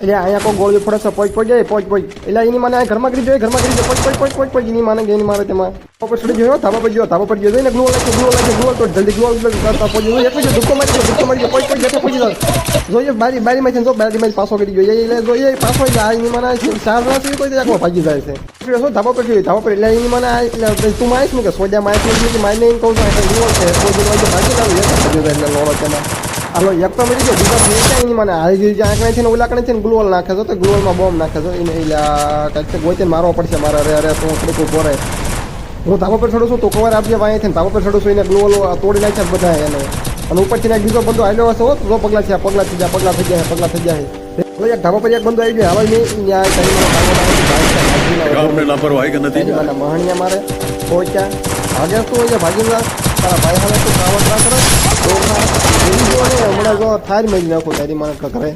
એટલે અહીંયા કોઈ ગોળીઓ ફોડે છે પોચ જાય પોચ એટલે એની મને ઘરમાં કરી જોઈએ પોચ એની માને કે એની મારે તેમાં પર ચડી ગયો ધાબા પર ગયો ને ગ્લો લાગે તો જલ્દી ગ્લો કરતા પહોંચી એટલે જ ધક્કો મારી પોચ જતો પહોંચી જાય જોઈએ બારીમાંથી જો બારીમાંથી પાછો કરી જોઈએ એટલે જોઈએ પાછો એટલે આ એની મને ચાર રાત કોઈ આખો ભાગી જાય છે શું ધાબા પર એટલે એની મને એટલે તું મારીશ ને કે સોજા મારી મારી નહીં કહું છું ગ્લો છે ભાગી જાય એટલે લોડો તેમાં હાલો એક તો મળી ગયો બીજા એની મને હારી ગઈ આંકડા છે ને ઓલા કણે છે ને ગ્લોવલ નાખે છે તો ગ્લોવલમાં બોમ્બ નાખે છે એને એટલે ગોચે મારવો પડશે મારા અરે તો થોડુંક ઉભો રહે હું ધાબા પર ચડું છું તો કવર આપજે વાંહે છે ધાબા પર ચડું છું એને ગ્લોવલ તોડી નાખ્યા બધા એને અને ઉપરથી એક બીજો બંદો આવ્યો હશે તો પગલા થઈ જાય એક ધાબા પર એક બંદો આવી ગયો હવે મહાણિયા મારે પહોંચ્યા ભાગ્યા શું હોય ભાગી તારા ભાઈ હવે તું કાવતરા કરે તો હમણાં જો થાર મેળવી નાખો તારી મને ઘરે